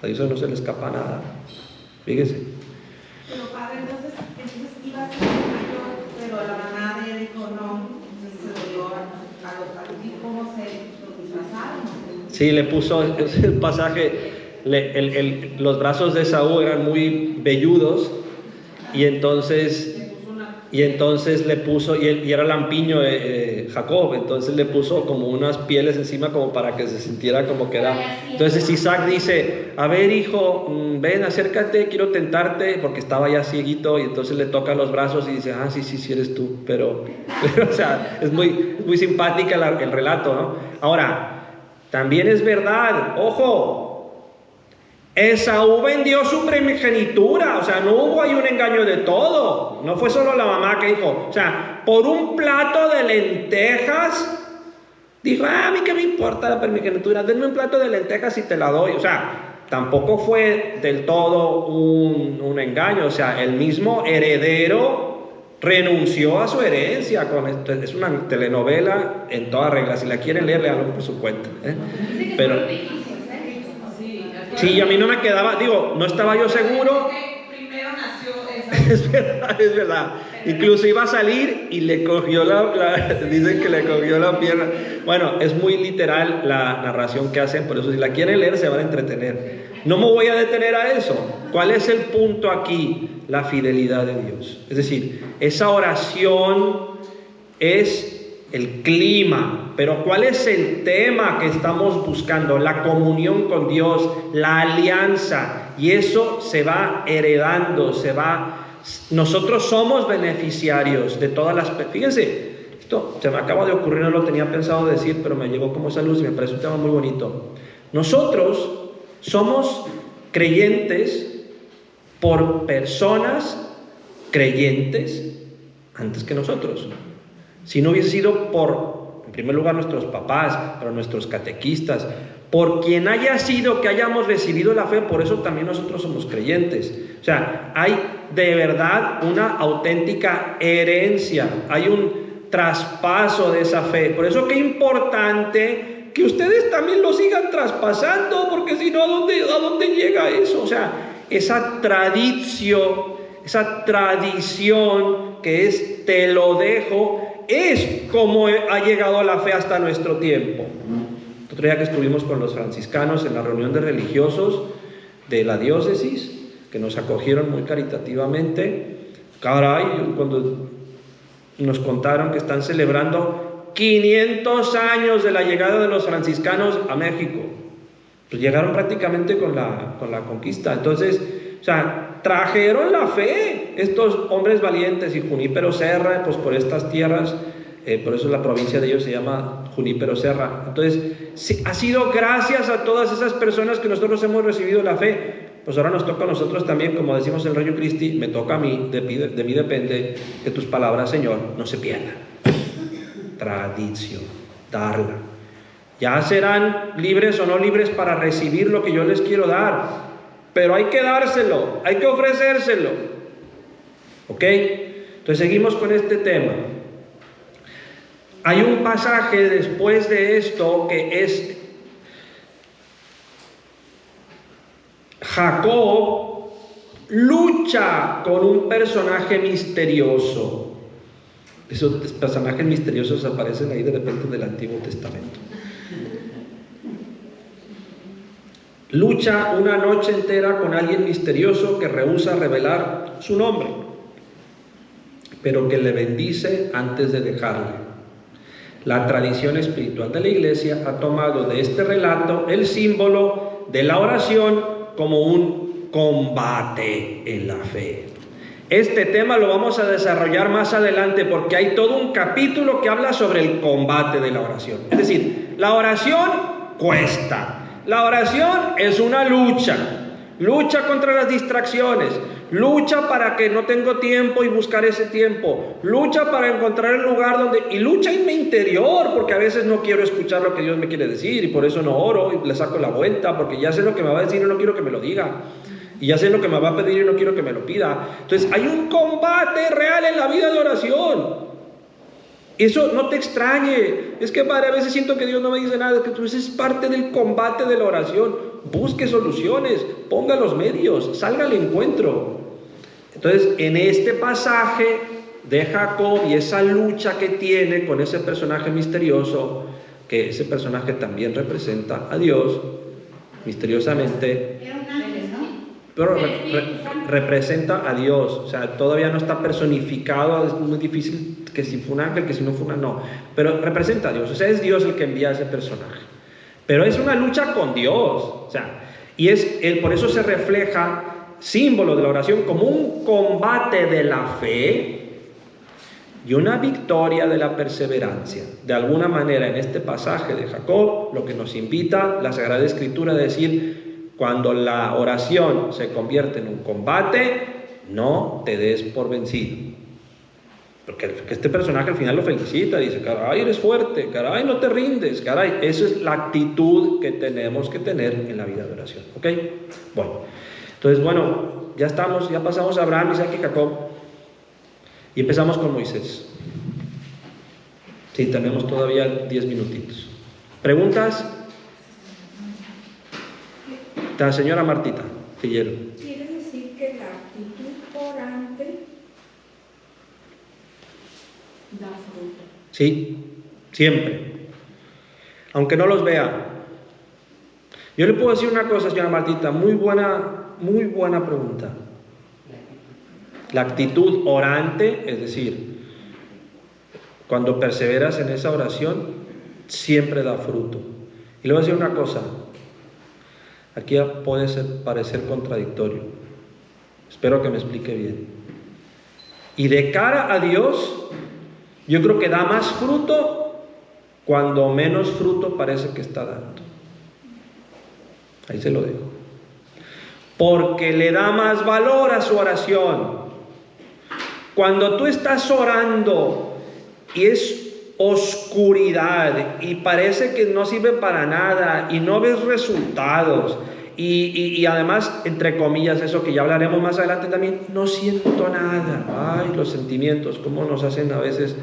A Dios no se le escapa nada. Fíjese. Pero padre, entonces iba a ser mayor, pero la mamá de él dijo no, entonces se lo dio a los hijos. ¿Cómo se disfrazaron? Sí, le puso el pasaje, los brazos de Esaú eran muy velludos y entonces le puso, y era lampiño Jacob, entonces le puso como unas pieles encima como para que se sintiera como que era. Entonces Isaac dice, a ver hijo, ven, acércate, quiero tentarte, porque estaba ya cieguito, y entonces le toca los brazos y dice, sí eres tú, pero o sea, es muy simpática el relato, ¿no? Ahora, también es verdad, ojo, Esaú vendió su primogenitura, o sea, no hubo ahí un engaño de todo, no fue solo la mamá que dijo, o sea, por un plato de lentejas, dijo, a mí qué me importa la primogenitura, denme un plato de lentejas y te la doy, o sea, tampoco fue del todo un engaño, o sea, el mismo heredero renunció a su herencia, es una telenovela en toda regla, si la quieren leer, léanlo por su cuenta, pero... Sí, a mí no me quedaba, no estaba yo seguro. Primero nació esa. Es verdad. Incluso iba a salir y le cogió dicen que le cogió la pierna. Bueno, es muy literal la narración que hacen, por eso si la quieren leer se van a entretener. No me voy a detener a eso. ¿Cuál es el punto aquí? La fidelidad de Dios. Es decir, esa oración es el clima, pero ¿cuál es el tema que estamos buscando? La comunión con Dios, la alianza, y eso se va heredando, nosotros somos beneficiarios de todas las... Fíjense, esto se me acaba de ocurrir, no lo tenía pensado decir, pero me llegó como esa luz y me parece un tema muy bonito. Nosotros somos creyentes por personas creyentes antes que nosotros. Si no hubiese sido por, en primer lugar, nuestros papás, pero nuestros catequistas, por quien haya sido que hayamos recibido la fe, por eso también nosotros somos creyentes. O sea, hay de verdad una auténtica herencia, hay un traspaso de esa fe. Por eso qué importante que ustedes también lo sigan traspasando, porque si no, ¿a dónde llega eso? O sea, esa tradición que es te lo dejo, es como ha llegado la fe hasta nuestro tiempo. El otro día que estuvimos con los franciscanos en la reunión de religiosos de la diócesis, que nos acogieron muy caritativamente, caray, cuando nos contaron que están celebrando 500 años de la llegada de los franciscanos a México, pues llegaron prácticamente con la conquista. Entonces, o sea, trajeron la fe estos hombres valientes, y Junípero Serra, pues por estas tierras, por eso la provincia de ellos se llama Junípero Serra. Entonces, sí, ha sido gracias a todas esas personas que nosotros hemos recibido la fe. Pues ahora nos toca a nosotros también, como decimos en Regnum Christi, me toca a mí, de mí depende que tus palabras, Señor, no se pierdan. Tradición, darla. Ya serán libres o no libres para recibir lo que yo les quiero dar, pero hay que dárselo, hay que ofrecérselo. ¿Ok? Entonces seguimos con este tema. Hay un pasaje después de esto que es Jacob lucha con un personaje misterioso. Esos personajes misteriosos aparecen ahí de repente en el Antiguo Testamento. Lucha una noche entera con alguien misterioso que rehúsa revelar su nombre, pero que le bendice antes de dejarle. La tradición espiritual de la Iglesia ha tomado de este relato el símbolo de la oración como un combate en la fe. Este tema lo vamos a desarrollar más adelante porque hay todo un capítulo que habla sobre el combate de la oración. Es decir, la oración cuesta. La oración es una lucha contra las distracciones, lucha para que no tengo tiempo y buscar ese tiempo, lucha para encontrar el lugar donde, y lucha en mi interior, porque a veces no quiero escuchar lo que Dios me quiere decir y por eso no oro y le saco la vuelta, porque ya sé lo que me va a decir y no quiero que me lo diga, y ya sé lo que me va a pedir y no quiero que me lo pida. Entonces hay un combate real en la vida de oración. Eso no te extrañe. Es que, padre, a veces siento que Dios no me dice nada. Es que tú es parte del combate de la oración. Busque soluciones, ponga los medios, salga al encuentro. Entonces, en este pasaje de Jacob y esa lucha que tiene con ese personaje misterioso, que ese personaje también representa a Dios, misteriosamente, Era un ángel, ¿no? pero representa a Dios. O sea, todavía no está personificado, es muy difícil que si fue un ángel, que si no fue una, no, pero representa a Dios. O sea, es Dios el que envía a ese personaje, pero es una lucha con Dios. O sea, y por eso se refleja, símbolo de la oración, como un combate de la fe y una victoria de la perseverancia. De alguna manera, en este pasaje de Jacob, lo que nos invita la Sagrada Escritura a decir: cuando la oración se convierte en un combate, no te des por vencido. Porque este personaje al final lo felicita, dice: caray, eres fuerte, caray, no te rindes, caray. Esa es la actitud que tenemos que tener en la vida de oración. ¿Ok? Bueno, entonces, ya pasamos a Abraham, Isaac y Jacob. Y empezamos con Moisés. Sí, tenemos todavía 10 minutitos. ¿Preguntas? La señora Martita Tillero. ¿Quiere decir que la actitud orante da fruto? Sí, siempre. Aunque no los vea. Yo le puedo decir una cosa, señora Martita, muy buena pregunta. La actitud orante, es decir, cuando perseveras en esa oración, siempre da fruto. Y le voy a decir una cosa. Aquí puede parecer contradictorio. Espero que me explique bien. Y de cara a Dios, yo creo que da más fruto cuando menos fruto parece que está dando. Ahí se lo dejo. Porque le da más valor a su oración. Cuando tú estás orando y es oscuridad y parece que no sirve para nada y no ves resultados y además, entre comillas, eso que ya hablaremos más adelante también, no siento nada. Ay, los sentimientos, cómo nos hacen a veces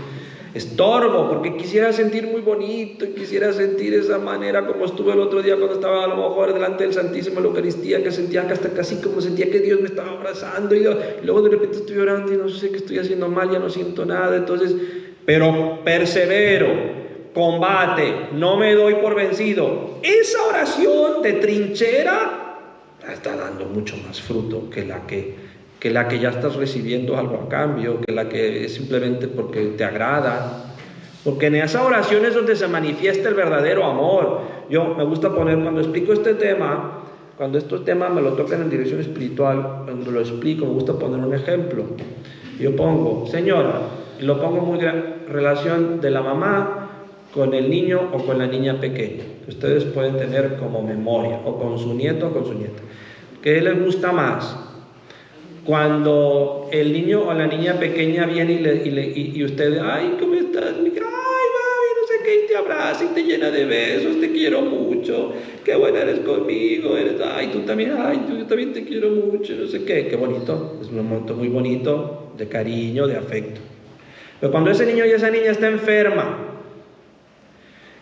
estorbo, porque quisiera sentir muy bonito y quisiera sentir esa manera como estuve el otro día cuando estaba a lo mejor delante del Santísimo en la Eucaristía, que sentía que hasta casi como sentía que Dios me estaba abrazando y luego de repente estoy orando y no sé qué estoy haciendo mal, ya no siento nada. Entonces, pero persevero, combate, no me doy por vencido. Esa oración de trinchera está dando mucho más fruto que la que ya estás recibiendo algo a cambio, que la que es simplemente porque te agrada. Porque en esa oración es donde se manifiesta el verdadero amor. Yo me gusta poner, cuando explico este tema, cuando estos temas me lo tocan en dirección espiritual, cuando lo explico, me gusta poner un ejemplo. Yo pongo, señora, lo pongo muy en relación de la mamá con el niño o con la niña pequeña. Ustedes pueden tener como memoria, o con su nieto o con su nieta. ¿Qué les gusta más? Cuando el niño o la niña pequeña viene y usted, ay, ¿cómo estás? Ay, mami, no sé qué, y te abraza y te llena de besos, te quiero mucho, qué buena eres conmigo, ay, tú también, ay, yo también te quiero mucho, no sé qué bonito, es un momento muy bonito de cariño, de afecto. Pero cuando ese niño y esa niña está enferma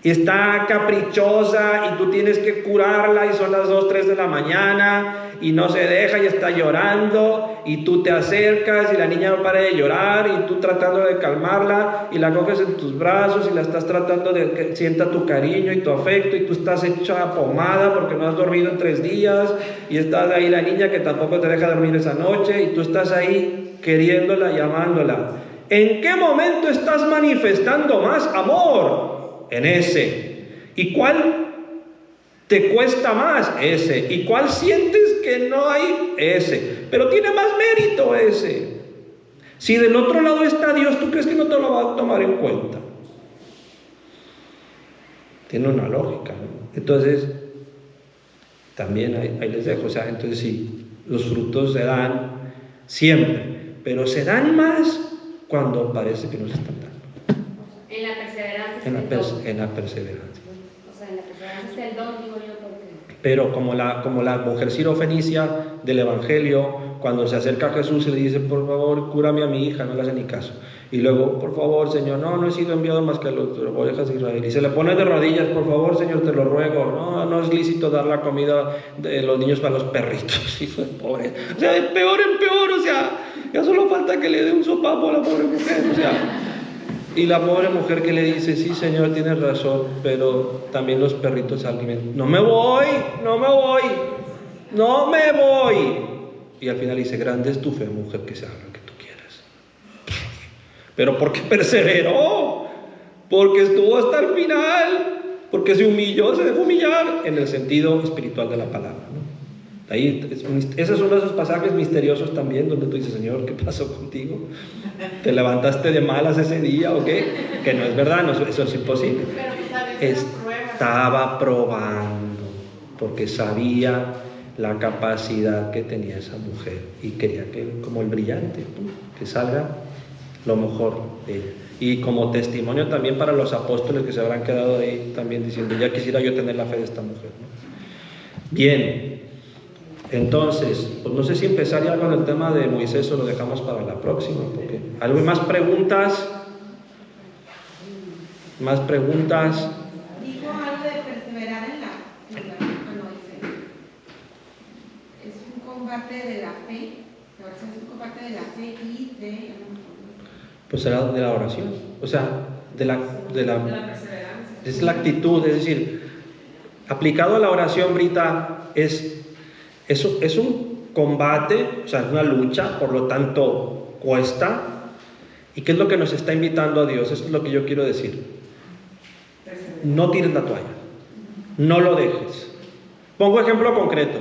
y está caprichosa y tú tienes que curarla y son las 2, 3 de la mañana y no se deja y está llorando y tú te acercas y la niña no para de llorar y tú tratando de calmarla y la coges en tus brazos y la estás tratando de que sienta tu cariño y tu afecto y tú estás hecha pomada porque no has dormido en 3 días y estás ahí la niña que tampoco te deja dormir esa noche y tú estás ahí queriéndola y amándola. ¿En qué momento estás manifestando más amor? En ese. ¿Y cuál te cuesta más? Ese. ¿Y cuál sientes que no hay? Ese. Pero tiene más mérito ese. Si del otro lado está Dios, ¿tú crees que no te lo va a tomar en cuenta? Tiene una lógica, ¿no? Entonces, también ahí les dejo. O sea, entonces sí, los frutos se dan siempre, pero se dan más cuando parece que no se están dando. En la perseverancia. En la perseverancia. O sea, en la perseverancia está el don, digo yo, porque... Pero como la mujer sirofenicia del Evangelio, cuando se acerca a Jesús y le dice, por favor, cúrame a mi hija, no le hace ni caso. Y luego, por favor, Señor, no he sido enviado más que a las ovejas de Israel. Y se le pone de rodillas, por favor, Señor, te lo ruego. No es lícito dar la comida de los niños para los perritos. Hijo de pobre. O sea, de peor en peor, o sea, ya solo falta que le dé un sopapo a la pobre mujer, o sea... Y la pobre mujer que le dice, sí, Señor, tienes razón, pero también los perritos se alimentan. No me voy. Y al final dice, grande es tu fe, mujer, que se haga lo que tú quieras. Pero ¿por qué perseveró? Porque estuvo hasta el final, porque se humilló, se dejó humillar en el sentido espiritual de la palabra, ¿no? Ahí, esos son esos pasajes misteriosos también donde tú dices, Señor, ¿qué pasó contigo? ¿Te levantaste de malas ese día o qué? Que no es verdad, no, eso es imposible. Estaba probando porque sabía la capacidad que tenía esa mujer y quería que, como el brillante, que salga lo mejor de ella. Y como testimonio también para los apóstoles que se habrán quedado ahí también diciendo, ya quisiera yo tener la fe de esta mujer, ¿no? Bien. Entonces, pues no sé si empezar ya con el tema de Moisés o lo dejamos para la próxima, porque ¿algo más preguntas? ¿Más preguntas? Digo algo de perseverar en la es un combate de la fe, es un combate de la fe y de... Pues será de la oración, o sea, de la perseverancia. Es la actitud, es decir, aplicado a la oración, Brita, es un combate, o sea, es una lucha, por lo tanto cuesta. ¿Y qué es lo que nos está invitando a Dios? Eso es lo que yo quiero decir. No tires la toalla, no lo dejes. Pongo ejemplo concreto.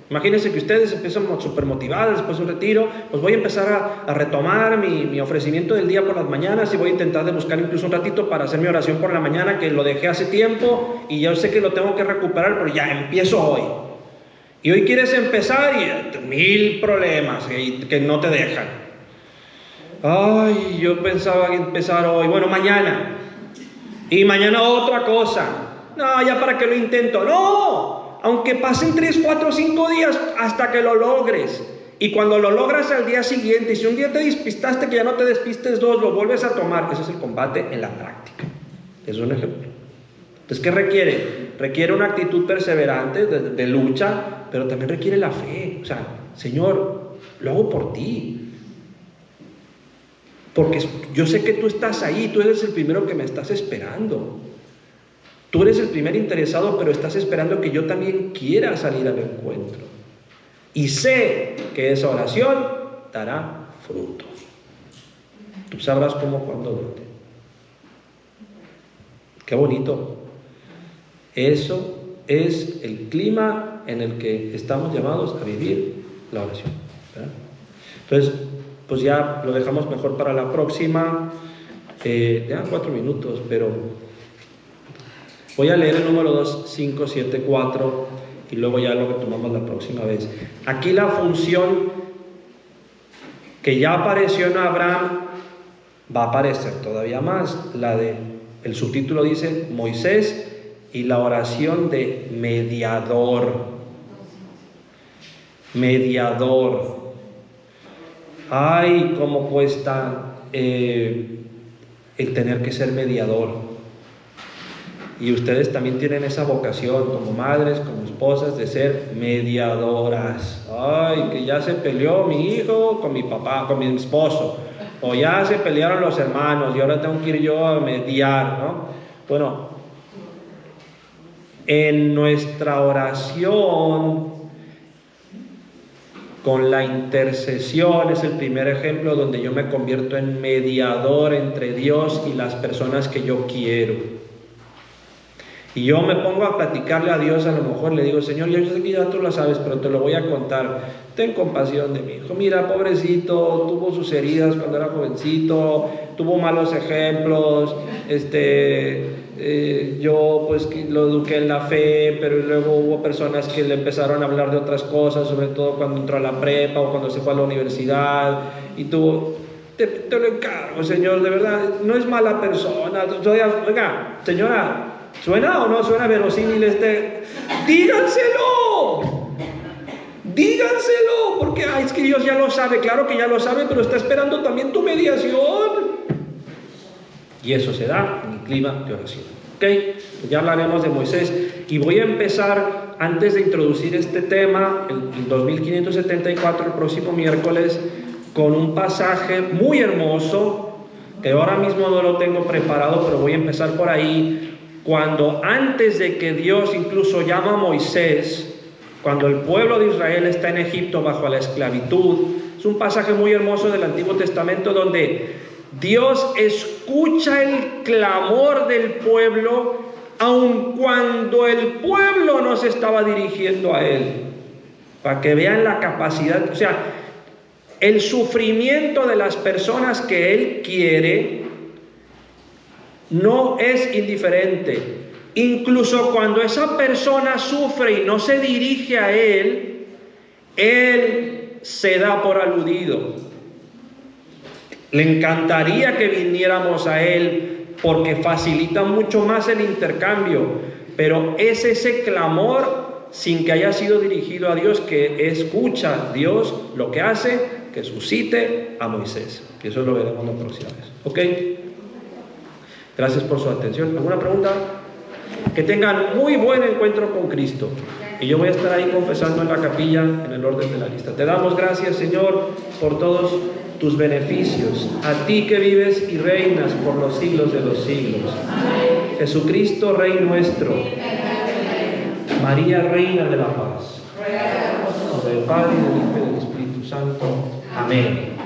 Imagínense que ustedes empiezan súper motivados después de un retiro, pues voy a empezar a retomar mi ofrecimiento del día por las mañanas y voy a intentar de buscar incluso un ratito para hacer mi oración por la mañana, que lo dejé hace tiempo y yo sé que lo tengo que recuperar, pero ya empiezo hoy. Y hoy quieres empezar y 1000 problemas que no te dejan. Ay, yo pensaba empezar hoy, bueno, mañana. Y mañana otra cosa. No, ya para qué lo intento. No, aunque pasen 3, 4, 5 días hasta que lo logres. Y cuando lo logras al día siguiente, y si un día te despistaste, que ya no te despistes 2, lo vuelves a tomar. Ese es el combate en la práctica. Es un ejemplo. Entonces, ¿qué requiere? Requiere una actitud perseverante, de lucha, pero también requiere la fe. O sea, Señor, lo hago por ti. Porque yo sé que tú estás ahí, tú eres el primero que me estás esperando. Tú eres el primer interesado, pero estás esperando que yo también quiera salir al encuentro. Y sé que esa oración dará fruto. Tú sabrás cómo, cuándo, dónde. Qué bonito. Eso es el clima en el que estamos llamados a vivir la oración, ¿verdad? Entonces, pues ya lo dejamos mejor para la próxima. Ya 4 minutos, pero voy a leer el número 2574 y luego ya lo retomamos la próxima vez. Aquí la función que ya apareció en Abraham va a aparecer todavía más. El subtítulo dice Moisés y la oración de mediador. Mediador. Ay, cómo cuesta el tener que ser mediador. Y ustedes también tienen esa vocación como madres, como esposas, de ser mediadoras. Ay, que ya se peleó mi hijo con mi papá, con mi esposo, o ya se pelearon los hermanos y ahora tengo que ir yo a mediar, ¿no? Bueno, en nuestra oración con la intercesión es el primer ejemplo donde yo me convierto en mediador entre Dios y las personas que yo quiero. Y yo me pongo a platicarle a Dios, a lo mejor le digo, Señor, yo sé que ya tú lo sabes, pero te lo voy a contar. Ten compasión de mi hijo. Mira, pobrecito, tuvo sus heridas cuando era jovencito, tuvo malos ejemplos, yo pues lo eduqué en la fe, pero luego hubo personas que le empezaron a hablar de otras cosas, sobre todo cuando entró a la prepa o cuando se fue a la universidad, y tuvo... Te lo encargo, Señor, de verdad, no es mala persona. Oiga, señora, ¿suena o no suena verosímil díganselo? Díganselo, porque es que Dios ya lo sabe, claro que ya lo sabe, pero está esperando también tu mediación. Y eso se da en el clima de oración. ¿Ok? Ya hablaremos de Moisés. Y voy a empezar, antes de introducir este tema, el 2574, el próximo miércoles, con un pasaje muy hermoso, que ahora mismo no lo tengo preparado, pero voy a empezar por ahí. Cuando antes de que Dios incluso llama a Moisés, cuando el pueblo de Israel está en Egipto bajo la esclavitud, es un pasaje muy hermoso del Antiguo Testamento donde Dios escucha el clamor del pueblo, aun cuando el pueblo no se estaba dirigiendo a Él, para que vean la capacidad, o sea, el sufrimiento de las personas que Él quiere no es indiferente. Incluso cuando esa persona sufre y no se dirige a Él, Él se da por aludido. Le encantaría que viniéramos a Él porque facilita mucho más el intercambio, pero es ese clamor sin que haya sido dirigido a Dios que escucha Dios lo que hace que suscite a Moisés. Y eso lo veremos la próxima vez. ¿Ok? Gracias por su atención. ¿Alguna pregunta? Que tengan muy buen encuentro con Cristo. Y yo voy a estar ahí confesando en la capilla en el orden de la lista. Te damos gracias, Señor, por todos tus beneficios. A ti que vives y reinas por los siglos de los siglos. Jesucristo, Rey nuestro. María, Reina de la Paz. Del Padre, y del Hijo y del Espíritu Santo. Amén.